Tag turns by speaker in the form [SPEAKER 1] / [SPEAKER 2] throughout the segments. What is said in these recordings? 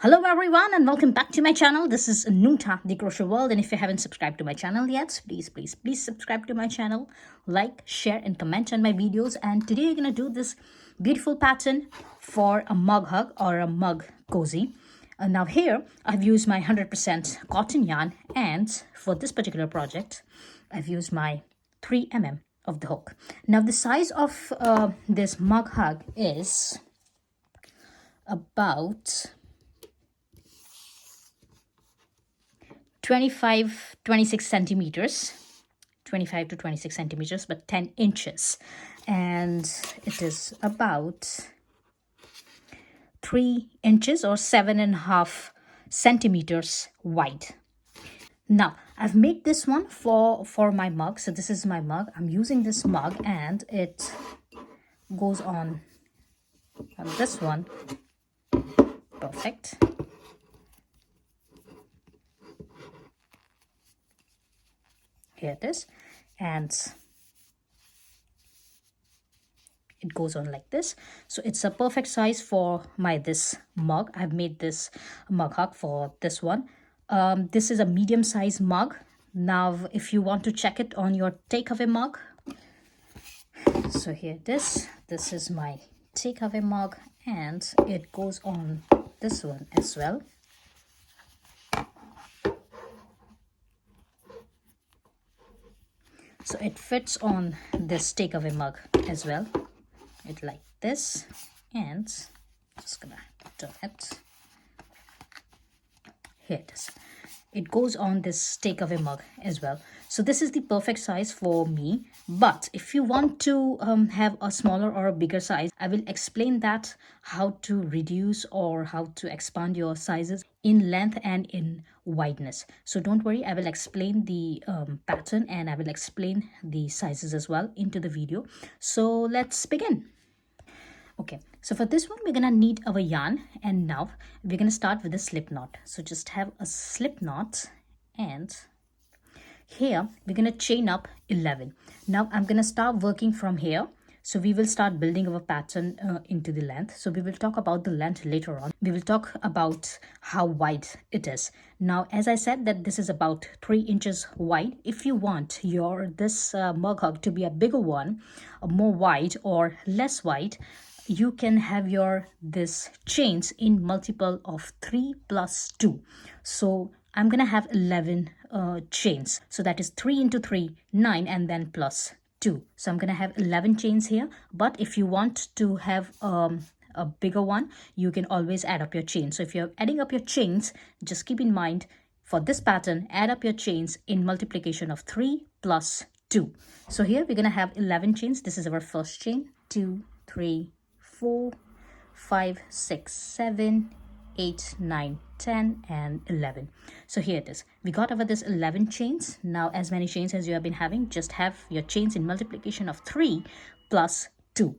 [SPEAKER 1] Hello everyone and welcome back to my channel. This is Nuta, the Crochet World, and if you haven't subscribed to my channel yet, please subscribe to my channel, like, share and comment on my videos. And today you're going to do this beautiful pattern for a mug hug or a mug cozy. Now here I've used my 100% cotton yarn, and for this particular project I've used my 3 mm of the hook. Now the size of this mug hug is about 26 centimeters, 25 to 26 centimeters, but 10 inches. And it is about 3 inches or 7.5 centimeters wide. Now, I've made this one for my mug. So this is my mug. I'm using this mug and it goes on this one. Perfect. Here it is, and it goes on like this. So it's a perfect size for this mug. I've made this mug hug for this one. This is a medium size mug. Now if you want to check it on your takeaway mug, so here it is. This is my takeaway mug and it goes on this one as well. So it fits on this takeaway mug as well. It like this, and just gonna turn it. Here it is. It goes on this takeaway mug as well. So this is the perfect size for me. But if you want to have a smaller or a bigger size, I will explain that how to reduce or how to expand your sizes in length and in wideness. So don't worry, I will explain the pattern and I will explain the sizes as well into the video. So let's begin. Okay, so for this one we're gonna need our yarn, and now we're gonna start with a slip knot. So just have a slip knot, and here we're gonna chain up 11. Now I'm gonna start working from here. So we will start building our pattern into the length. So we will talk about the length later on. We will talk about how wide it is. Now, as I said, that this is about 3 inches wide. If you want this mug hug to be a bigger one, more wide or less wide, you can have this chains in multiple of 3 plus 2. So I'm gonna have 11 chains. So that is 3 into 3, 9, and then plus 2. So I'm gonna have 11 chains here. But if you want to have a bigger one, you can always add up your chains. So if you're adding up your chains, just keep in mind for this pattern, add up your chains in multiplication of 3 plus 2. So here we're gonna have 11 chains. This is our first chain. 2, 3, 4, 5, 6, 7, 8, 9, 10, and 11. So here it is. We got over this 11 chains. Now as many chains as you have been having, just have your chains in multiplication of 3 plus 2.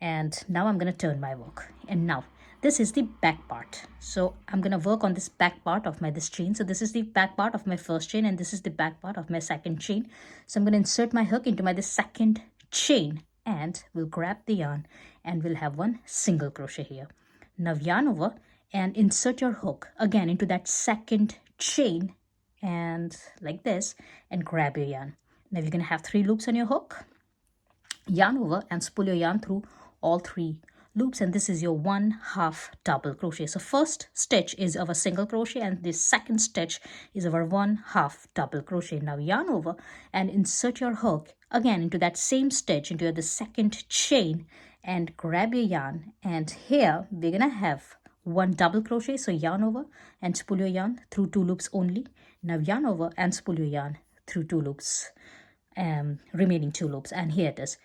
[SPEAKER 1] And now I'm going to turn my work. And now this is the back part. So I'm going to work on this back part of this chain. So this is the back part of my first chain and this is the back part of my second chain. So I'm going to insert my hook into this second chain, and we'll grab the yarn and we'll have one single crochet here. Now yarn over and insert your hook again into that second chain and like this, and grab your yarn. Now you're going to have 3 loops on your hook. Yarn over and spool your yarn through all 3 loops, and this is your 1/2 double crochet. So first stitch is our single crochet and the second stitch is our 1/2 double crochet. Now yarn over and insert your hook again into that same stitch into the second chain and grab your yarn, and here we're gonna have 1 double crochet. So yarn over and spool your yarn through 2 loops only. Now yarn over and spool your yarn through 2 loops, remaining 2 loops, and here it is.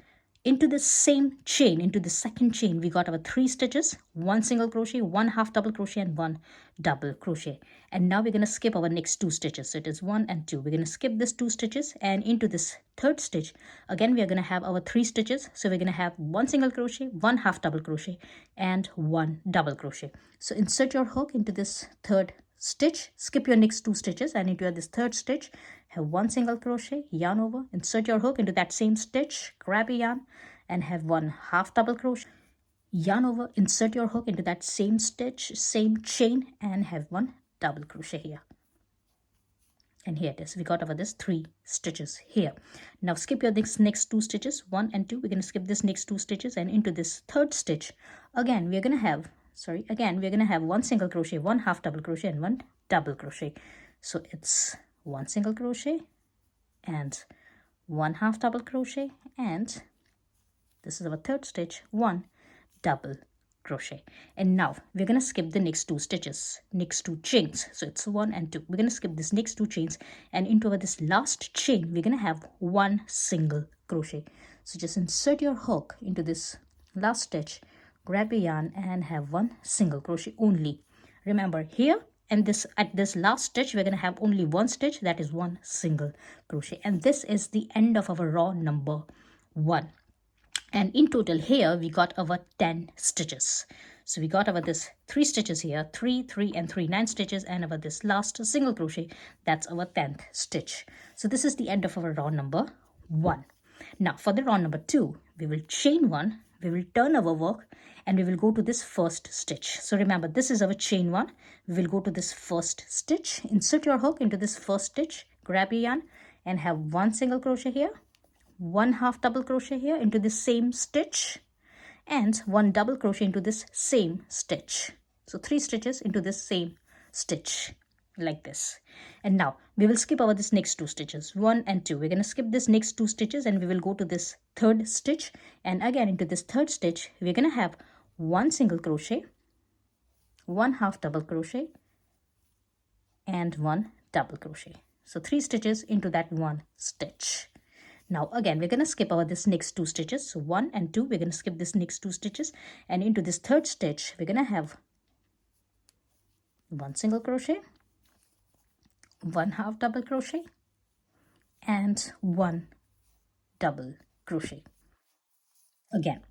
[SPEAKER 1] Into the same chain, into the second chain, we got our 3 stitches, 1 single crochet, 1/2 double crochet, and 1 double crochet. And now we're going to skip our next 2 stitches. So it is 1 and 2. We're going to skip this 2 stitches, and into this third stitch, again, we are going to have our 3 stitches. So we're going to have 1 single crochet, 1/2 double crochet, and 1 double crochet. So insert your hook into this third stitch, skip your next 2 stitches, and into this third stitch, have 1 single crochet, yarn over, insert your hook into that same stitch, grab a yarn, and have 1/2 double crochet. yarn over, insert your hook into that same stitch, same chain, and have one double crochet here. And here it is, we got over this 3 stitches here. Now skip your next 2 stitches, 1 and 2. We're going to skip this next 2 stitches, and into this 3rd stitch again we're going to have, we're going to have 1 single crochet, 1 half double crochet, and 1 double crochet. So it's 1 single crochet and 1 half double crochet, and this is our 3rd stitch, 1 double crochet. And now we're going to skip the next 2 stitches, next 2 chains. So it's 1 and 2. We're going to skip this next 2 chains, and into this last chain we're going to have 1 single crochet. So just insert your hook into this last stitch, grab your yarn, and have 1 single crochet only. Remember, here and this, at this last stitch we're going to have only 1 stitch, that is 1 single crochet. And this is the end of our row number 1. And in total here we got over 10 stitches. So we got over this 3 stitches here, 3, 3 and 3, 9 stitches, and over this last single crochet, that's our 10th stitch. So this is the end of our row number 1. Now for the row number 2, we will chain 1, we will turn our work, and we will go to this first stitch. So remember, this is our chain 1. We will go to this first stitch, insert your hook into this first stitch, grab your yarn, and have 1 single crochet here, 1 half double crochet here into the same stitch, and 1 double crochet into this same stitch. So 3 stitches into this same stitch like this. And now we will skip over this next 2 stitches, 1 and 2. We're going to skip this next 2 stitches, and we will go to this 3rd stitch, and again into this 3rd stitch we're going to have 1 single crochet, 1 half double crochet, and 1 double crochet. So 3 stitches into that 1 stitch. Now again we're going to skip over this next 2 stitches, so 1 and 2. We're going to skip this next 2 stitches, and into this 3rd stitch we're going to have 1 single crochet, 1 half double crochet, and 1 double crochet. Again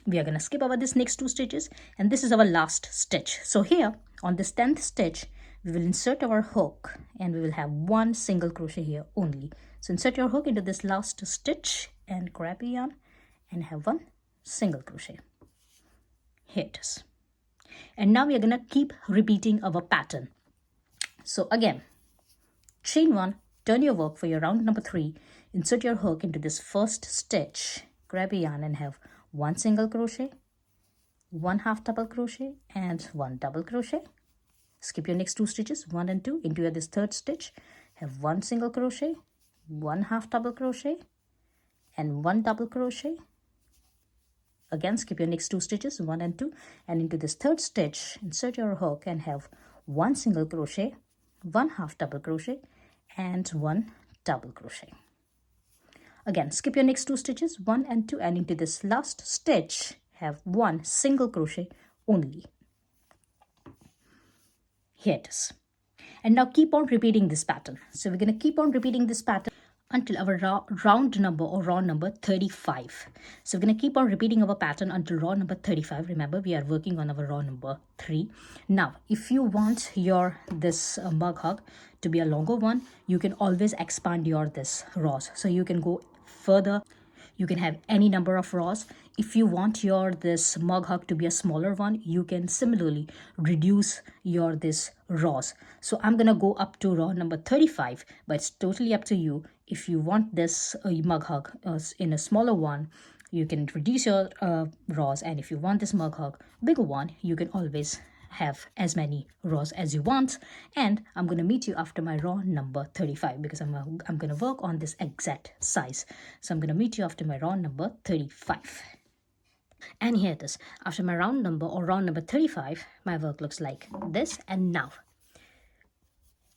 [SPEAKER 1] we are going to skip over this next 2 stitches, and this is our last stitch. So here on this 10th stitch we will insert our hook, and we will have 1 single crochet here only. So insert your hook into this last stitch and grab your yarn and have 1 single crochet. Here it is. And now we are going to keep repeating our pattern. So again, chain 1, turn your work for your round number 3, insert your hook into this first stitch, grab your yarn, and have 1 single crochet, 1 half double crochet, and 1 double crochet. Skip your next 2 stitches, 1 and 2, into this 3rd stitch, have 1 single crochet, 1 half double crochet, and 1 double crochet. Again skip your next 2 stitches, 1 and 2, and into this 3rd stitch insert your hook and have 1 single crochet, 1 half double crochet, and 1 double crochet. Again skip your next 2 stitches, 1 and 2, and into this last stitch have 1 single crochet only. Here it is. And now keep on repeating this pattern. So we're going to keep on repeating this pattern until our round number or row number 35. So we're going to keep on repeating our pattern until row number 35. Remember, we are working on our row number 3. Now if you want your this mug hug to be a longer one, you can always expand your this rows. So you can go further, you can have any number of rows. If you want your this mug hug to be a smaller one, you can similarly reduce your this rows. So I'm gonna go up to row number 35, but it's totally up to you. If you want this mug hug in a smaller one, you can reduce your rows, and if you want this mug hug bigger one, you can always have as many rows as you want. And I'm going to meet you after my row number 35, because I'm going to work on this exact size. So I'm going to meet you after my row number 35. And here it is. After my round number or round number 35, my work looks like this. And now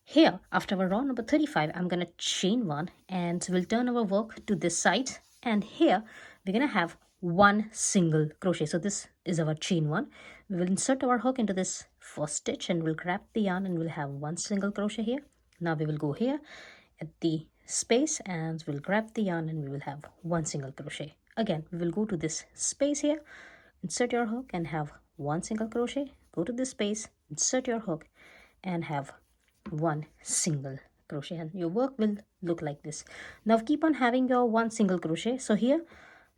[SPEAKER 1] here after our row number 35, I'm going to chain 1 and we'll turn our work to this side, and here we're going to have 1 single crochet. So this is our chain 1. We will insert our hook into this first stitch and we'll grab the yarn and we'll have 1 single crochet here. Now we will go here at the space and we'll grab the yarn and we will have 1 single crochet. Again, we will go to this space here, insert your hook and have 1 single crochet. Go to this space, insert your hook and have 1 single crochet, and your work will look like this. Now keep on having your 1 single crochet. So here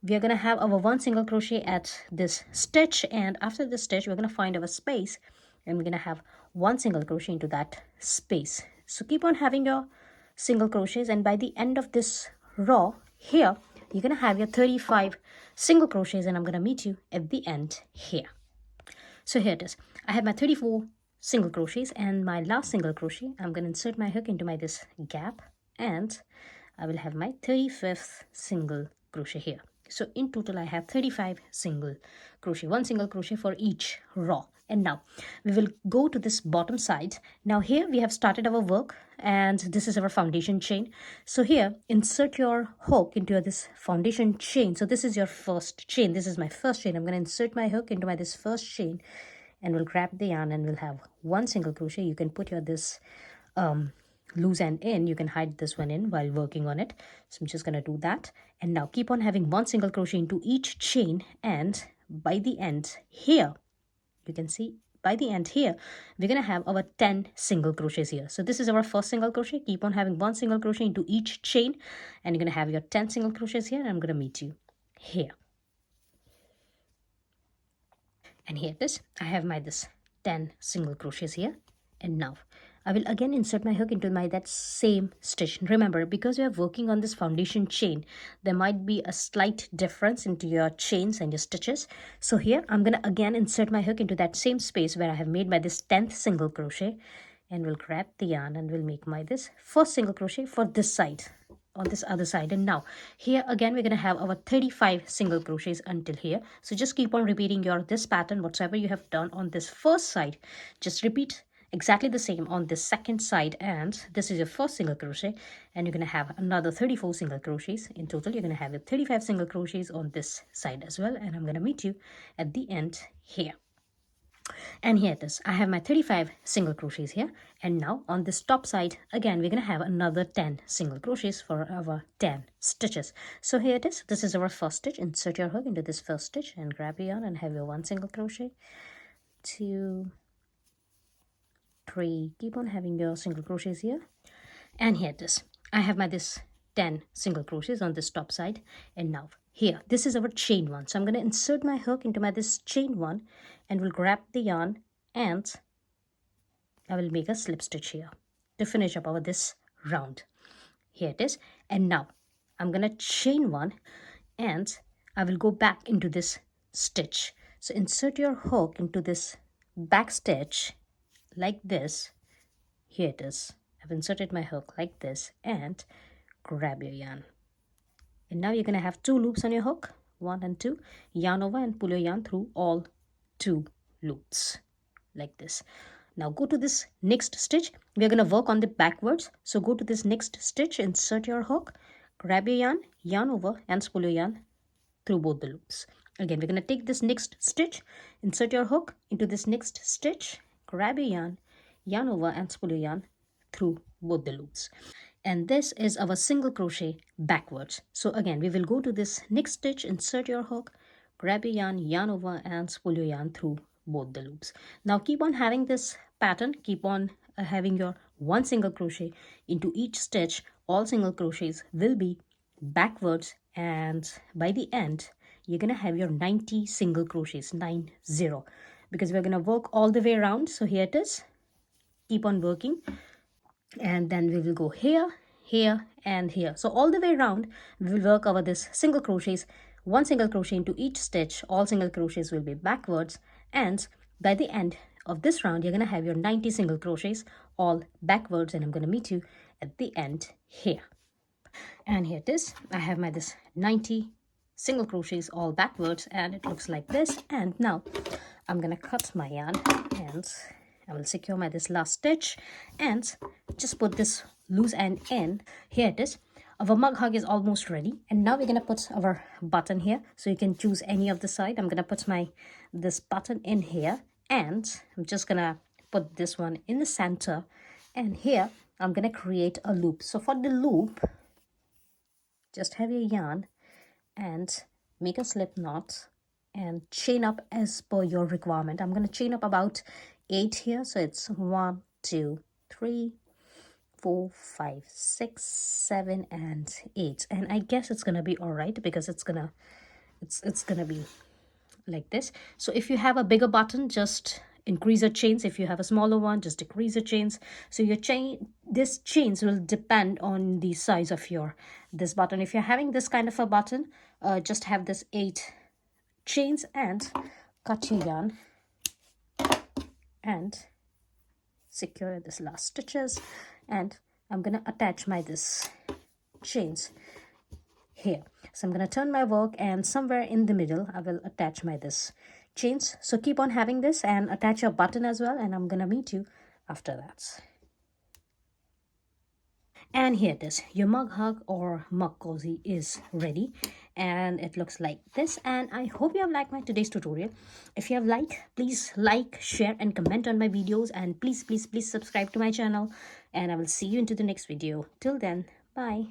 [SPEAKER 1] we are going to have our one single crochet at this stitch, and after this stitch we're going to find our space and we're going to have one single crochet into that space. So keep on having your single crochets, and by the end of this row here you're going to have your 35 single crochets, and I'm going to meet you at the end here. So here it is. I have my 34 single crochets, and my last single crochet I'm going to insert my hook into my this gap, and I will have my 35th single crochet here. So in total I have 35 single crochet, one single crochet for each row. And now we will go to this bottom side. Now here we have started our work, and this is our foundation chain. So here insert your hook into this foundation chain. So this is your first chain. This is my first chain. I'm going to insert my hook into my this first chain, and we'll grab the yarn and we'll have one single crochet. You can put your this loose end in, you can hide this one in while working on it. So I'm just going to do that, and now keep on having one single crochet into each chain, and by the end here you can see by the end here we're going to have our 10 single crochets here. So this is our first single crochet. Keep on having one single crochet into each chain, and you're going to have your 10 single crochets here, and I'm going to meet you here. And here it is. I have my this 10 single crochets here, and now I will again insert my hook into my that same stitch. Remember, because we are working on this foundation chain, there might be a slight difference into your chains and your stitches. So here I'm going to again insert my hook into that same space where I have made my this 10th single crochet, and we'll grab the yarn and we'll make my this first single crochet for this side on this other side. And now here again we're going to have our 35 single crochets until here. So just keep on repeating your this pattern. Whatsoever you have done on this first side, just repeat exactly the same on this second side, and this is your first single crochet, and you're going to have another 34 single crochets in total. You're going to have your 35 single crochets on this side as well, and I'm going to meet you at the end here. And here it is. I have my 35 single crochets here, and now on this top side again we're going to have another 10 single crochets for our 10 stitches. So here it is. This is our first stitch. Insert your hook into this first stitch and grab your yarn and have your one single crochet, 2, 3, keep on having your single crochets here, and here it is. I have my this 10 single crochets on this top side, and now here this is our chain one. So I'm going to insert my hook into my this chain one, and we'll grab the yarn, and I will make a slip stitch here to finish up our this round. Here it is. And now I'm going to chain one, and I will go back into this stitch. So insert your hook into this back stitch like this. Here it is. I've inserted my hook like this, and grab your yarn. And now you're going to have 2 loops on your hook, 1 and 2. Yarn over and pull your yarn through all 2 loops like this. Now go to this next stitch. We're going to work on the backwards. So go to this next stitch, insert your hook, grab your yarn, yarn over, and spool your yarn through both the loops. Again, we're going to take this next stitch, insert your hook into this next stitch, grab your yarn, yarn over, and spool your yarn through both the loops. And this is our single crochet backwards. So again, we will go to this next stitch, insert your hook, grab your yarn, yarn over, and spool your yarn through both the loops. Now keep on having this pattern, keep on having your one single crochet into each stitch. All single crochets will be backwards, and by the end you're gonna have your 90 single crochets, 90, because we're gonna work all the way around. So here it is. Keep on working, and then we will go here, here, and here. So all the way around we will work over this single crochets, one single crochet into each stitch. All single crochets will be backwards, and by the end of this round you're going to have your 90 single crochets all backwards, and I'm going to meet you at the end here. And here it is. I have my this 90 single crochets all backwards, and it looks like this. And now I'm going to cut my yarn, and I will secure my this last stitch and just put this loose end in. Here it is. Our mug hug is almost ready, and now we're going to put our button here. So you can choose any of the side. I'm going to put this button in here, and I'm just going to put this one in the center, and here I'm going to create a loop. So for the loop, just have your yarn and make a slip knot and chain up as per your requirement. I'm going to chain up about 8 here. So it's 1, 2, 3, 4, 5, 6, 7, and 8. And I guess it's going to be all right because it's going to it's gonna be like this. So if you have a bigger button, just increase your chains. If you have a smaller one, just decrease your chains. So your this chains will depend on the size of your this button. If you're having this kind of a button, just have this 8 chains and cut your yarn and secure this last stitches, and I'm gonna attach my this chains here. So I'm gonna turn my work, and somewhere in the middle I will attach my this chains. So keep on having this and attach your button as well, and I'm gonna meet you after that. And here it is, your mug hug or mug cozy is ready, and it looks like this. And I hope you have liked my today's tutorial. If you have liked, please like, share and comment on my videos, and please subscribe to my channel, and I will see you into the next video. Till then, bye.